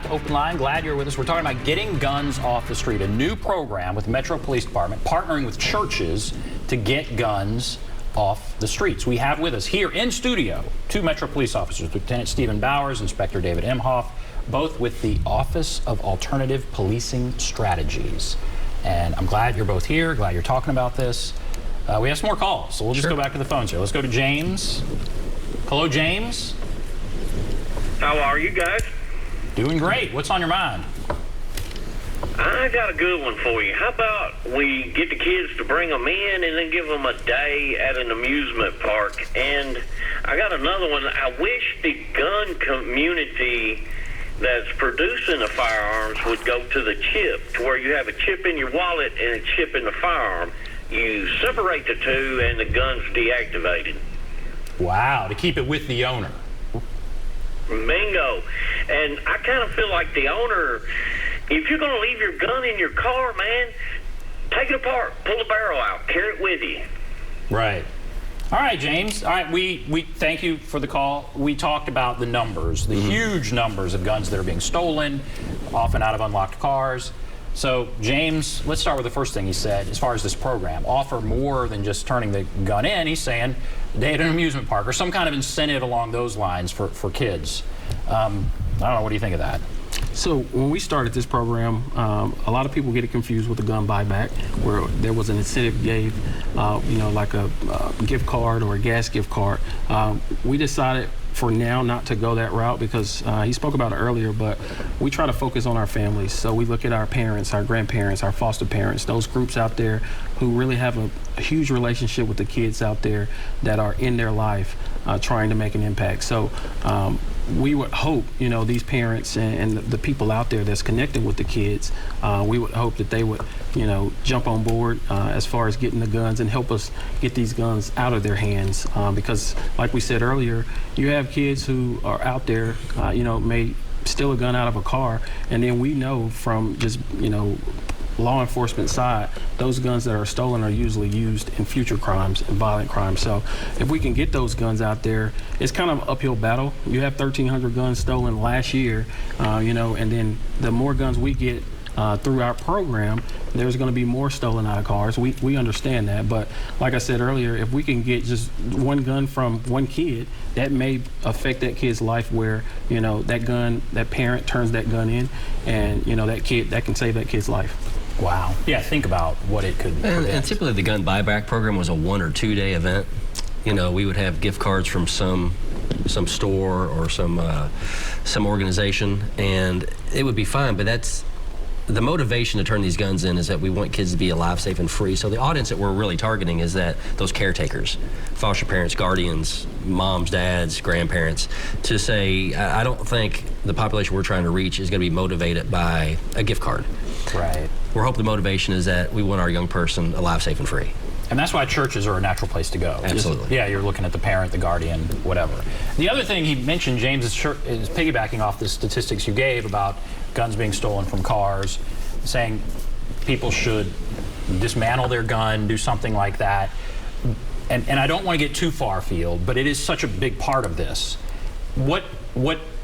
OpenLine, glad you're with us. We're talking about getting guns off the street, a new program with the Metro Police Department partnering with churches to get guns off the streets. We have with us here in studio two Metro Police officers, Lieutenant Stephen Bowers, Inspector David Imhof, both with the Office of Alternative Policing Strategies. And I'm glad you're both here, glad you're talking about this. We have some more calls, so we'll just go back to the phones here. Let's go to James. Hello, James. How are you guys? Doing great. What's on your mind? I got a good one for you. How about we get the kids to bring them in and then give them a day at an amusement park? And I got another one. I wish the gun community that's producing the firearms would go to the chip, to where you have a chip in your wallet and a chip in the firearm. You separate the two and the gun's deactivated. Wow, to keep it with the owner. Bingo. And I kind of feel like the owner, if you're going to leave your gun in your car, man, take it apart, pull the barrel out, carry it with you. Right. All right, James. All right, we thank you for the call. We talked about the numbers, the huge numbers of guns that are being stolen, often out of unlocked cars. So, James, let's start with the first thing he said as far as this program. Offer more than just turning the gun in. He's saying a day at an amusement park or some kind of incentive along those lines for kids. I don't know. What do you think of that? So when we started this program, a lot of people get it confused with the gun buyback, where there was an incentive gave, like a gift card or a gas gift card. We decided for now not to go that route because he spoke about it earlier, but we try to focus on our families. So we look at our parents, our grandparents, our foster parents, those groups out there who really have a huge relationship with the kids out there that are in their life trying to make an impact. So we would hope, these parents and the people out there that's connected with the kids, we would hope that they would, jump on board as far as getting the guns and help us get these guns out of their hands. Because like we said earlier, you have kids who are out there, may steal a gun out of a car, and then we know from just, law enforcement side, those guns that are stolen are usually used in future crimes and violent crimes. So if we can get those guns out there, it's kind of an uphill battle. You have 1,300 guns stolen last year, and then the more guns we get through our program, there's going to be more stolen out of cars. We understand that, but like I said earlier, if we can get just one gun from one kid, that may affect that kid's life where, that parent turns that gun in and, that kid, that can save that kid's life. Wow. Yeah, think about what it could prevent. And typically the gun buyback program was a 1 or 2 day event. We would have gift cards from some store or some organization, and it would be fine, but that's the motivation to turn these guns in is that we want kids to be alive, safe, and free. So the audience that we're really targeting is that those caretakers, foster parents, guardians, moms, dads, grandparents, to say, I don't think the population we're trying to reach is going to be motivated by a gift card. Right. We're hoping the motivation is that we want our young person alive, safe, and free. And that's why churches are a natural place to go. Absolutely. Yeah, you're looking at the parent, the guardian, whatever. The other thing he mentioned, James, is piggybacking off the statistics you gave about guns being stolen from cars, saying people should dismantle their gun, do something like that. And I don't want to get too far afield, but it is such a big part of this. What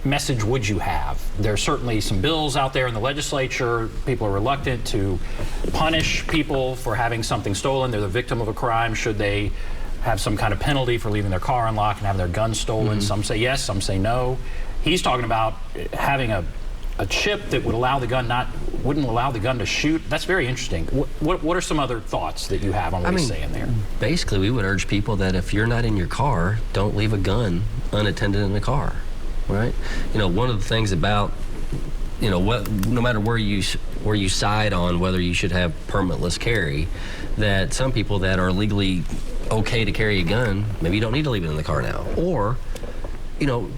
message would you have? There are certainly some bills out there in the legislature. People are reluctant to punish people for having something stolen. They're the victim of a crime. Should they have some kind of penalty for leaving their car unlocked and having their gun stolen? Some say yes, some say no. He's talking about having a chip that would allow the gun wouldn't allow the gun to shoot. That's very interesting. What are some other thoughts that you have on what he's saying there? Basically, we would urge people that if you're not in your car, don't leave a gun unattended in the car, right? One of the things about, no matter where you side on whether you should have permitless carry, that some people that are legally okay to carry a gun, maybe you don't need to leave it in the car now. Or,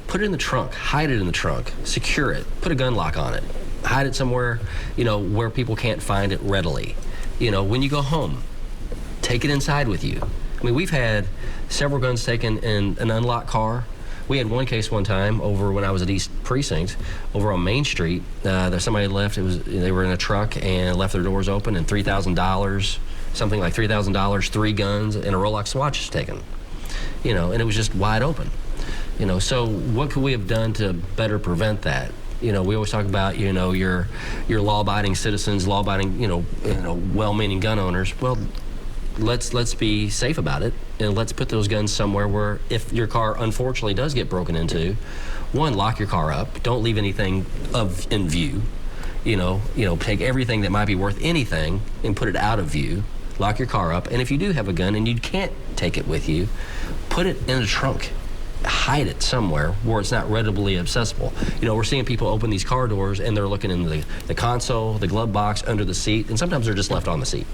put it in the trunk, hide it in the trunk, secure it, put a gun lock on it, hide it somewhere, where people can't find it readily. When you go home, take it inside with you. I mean, we've had several guns taken in an unlocked car. We had one case one time over when I was at East Precinct, over on Main Street. That somebody left. They were in a truck and left their doors open, and $3,000, something like $3,000, 3 guns, and a Rolex watch was taken. And it was just wide open. So what could we have done to better prevent that? You know, we always talk about, you know, your law-abiding citizens, law-abiding, well-meaning gun owners. Well, let's be safe about it, and let's put those guns somewhere where, if your car unfortunately does get broken into, one, lock your car up. Don't leave anything in view. You know, take everything that might be worth anything and put it out of view. Lock your car up, and if you do have a gun and you can't take it with you, put it in a trunk. Hide it somewhere where it's not readily accessible. You know, we're seeing people open these car doors and they're looking in the console, the glove box, under the seat, and sometimes they're just left on the seat.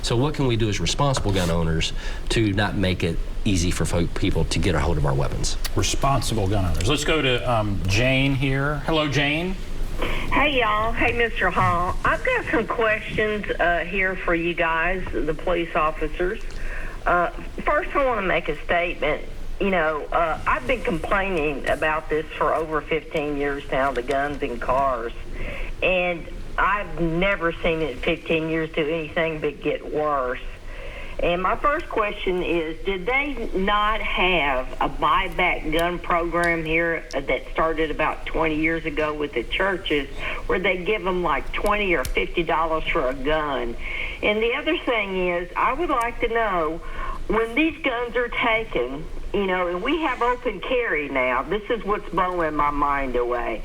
So what can we do as responsible gun owners to not make it easy for people to get a hold of our weapons? Responsible gun owners. Let's go to Jane here. Hello, Jane. Hey, y'all. Hey, Mr. Hall. I've got some questions here for you guys, the police officers. First, I want to make a statement. You know, I've been complaining about this for over 15 years now, the guns in cars. And I've never seen it in 15 years do anything but get worse. And my first question is, did they not have a buyback gun program here that started about 20 years ago with the churches where they give them like $20 or $50 for a gun? And the other thing is, I would like to know, when these guns are taken, you know, and we have open carry now. This is what's blowing my mind away.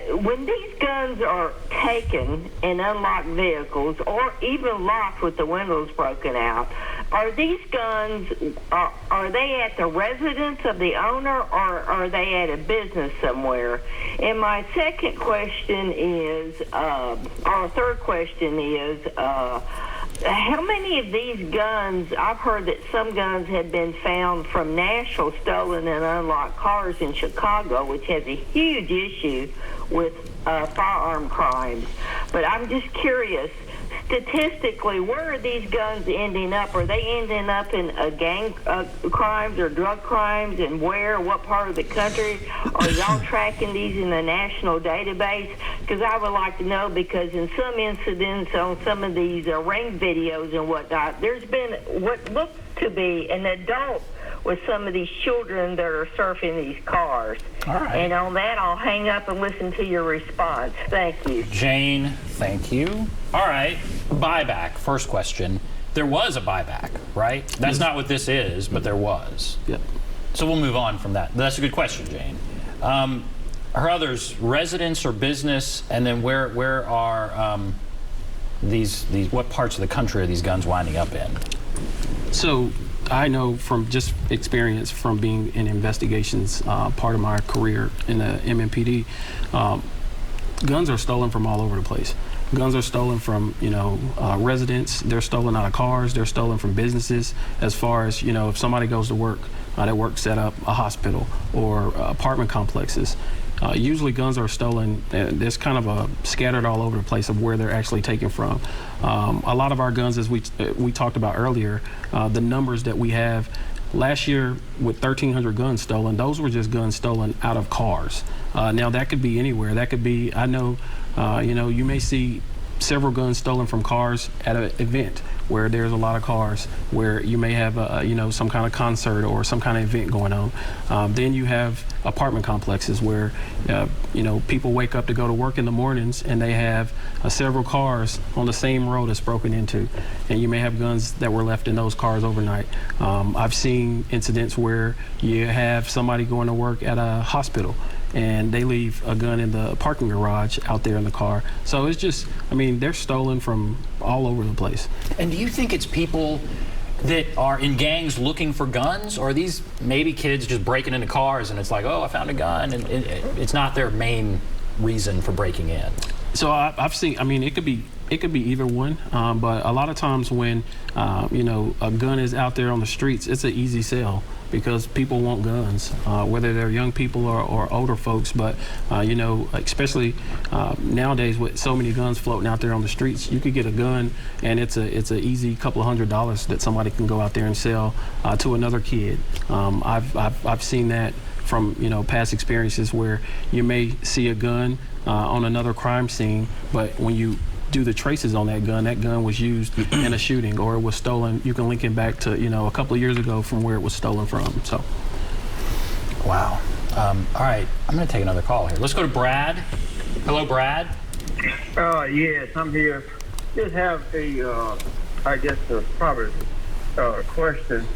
When these guns are taken in unlocked vehicles, or even locked with the windows broken out, are these guns, are they at the residence of the owner, or are they at a business somewhere? And my second question is, or third question is, how many of these guns, I've heard that some guns have been found from Nashville, stolen in unlocked cars in Chicago, which has a huge issue with firearm crimes. But I'm just curious, statistically, where are these guns ending up? Are they ending up in gang crimes or drug crimes, and where, what part of the country? Are y'all tracking these in the national database? Because I would like to know, because in some incidents on some of these ring videos and whatnot, there's been what looked to be an adult with some of these children that are surfing these cars. All right. And on that, I'll hang up and listen to your response. Thank you. Jane, thank you. All right, buyback. First question. There was a buyback, right? That's not what this is, but there was. Yep. So we'll move on from that. That's a good question, Jane. Are others residence or business? And then where are these what parts of the country are these guns winding up in? So I know from just experience from being in investigations, part of my career in the MNPD, guns are stolen from all over the place. Guns are stolen from, residents. They're stolen out of cars. They're stolen from businesses. As far as, if somebody goes to work, that works at a hospital or apartment complexes. Usually guns are stolen. There's kind of a scattered all over the place of where they're actually taken from. A lot of our guns, as we talked about earlier, the numbers that we have last year with 1,300 guns stolen, those were just guns stolen out of cars. Now that could be anywhere. That could be, I know, you may see several guns stolen from cars at an event where there's a lot of cars, where you may have some kind of concert or some kind of event going on. Then you have apartment complexes where people wake up to go to work in the mornings and they have several cars on the same road that's broken into, and you may have guns that were left in those cars overnight. I've seen incidents where you have somebody going to work at a hospital and they leave a gun in the parking garage out there in the car. So it's just, they're stolen from all over the place. And do you think it's people that are in gangs looking for guns, or are these maybe kids just breaking into cars and it's like, oh, I found a gun, and it's not their main reason for breaking in? So I've seen, it could be either one, but a lot of times when a gun is out there on the streets, it's an easy sell because people want guns, whether they're young people or older folks. But especially nowadays with so many guns floating out there on the streets, you could get a gun and it's an easy couple of $100s that somebody can go out there and sell to another kid. I've seen that from past experiences where you may see a gun on another crime scene, but when you do the traces on that gun was used in a shooting, or it was stolen. You can link it back to a couple of years ago from where it was stolen from. So, wow. All right, I'm going to take another call here. Let's go to Brad. Hello, Brad. Yes, I'm here. Just have a, I guess, probably question.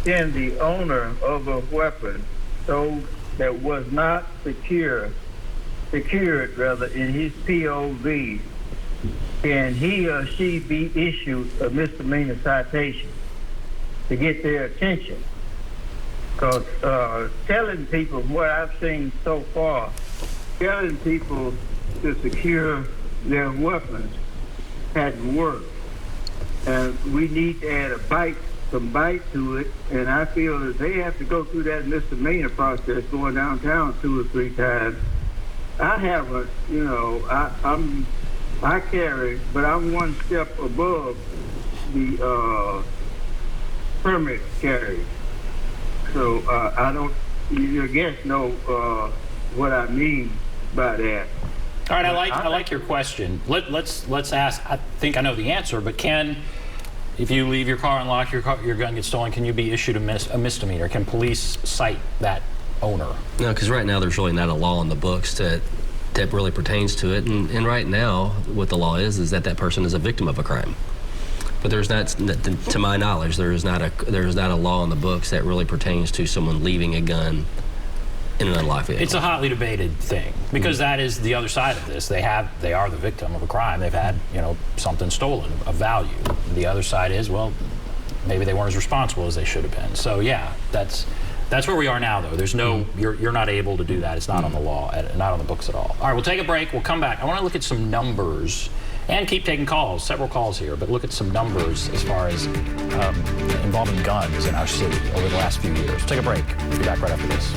Can the owner of a weapon, so that was not secured rather, in his POV, can he or she be issued a misdemeanor citation to get their attention? Because telling people, what I've seen so far, telling people to secure their weapons hadn't worked. And we need to add some bite to it, and I feel that they have to go through that misdemeanor process going downtown 2 or 3 times. I haven't, I carry, but I'm one step above the permit carry. So I don't, you guess know what I mean by that. All right, I like your question. Let's ask. I think I know the answer, but if you leave your car unlocked, your gun gets stolen, can you be issued a misdemeanor? Can police cite that owner? No, because right now there's really not a law in the books that really pertains to it, and right now what the law is that person is a victim of a crime. But there's not, to my knowledge, there is not a law in the books that really pertains to someone leaving a gun in an unlocked vehicle. It's a hotly debated thing because that is the other side of this. They are the victim of a crime. They've had something stolen of value. The other side is, well, maybe they weren't as responsible as they should have been. So yeah, that's where we are now, though. There's no, you're not able to do that. It's not on the law, not on the books at all. All right, we'll take a break. We'll come back. I want to look at some numbers and keep taking calls, several calls here, but look at some numbers as far as involving guns in our city over the last few years. Take a break. We'll be back right after this.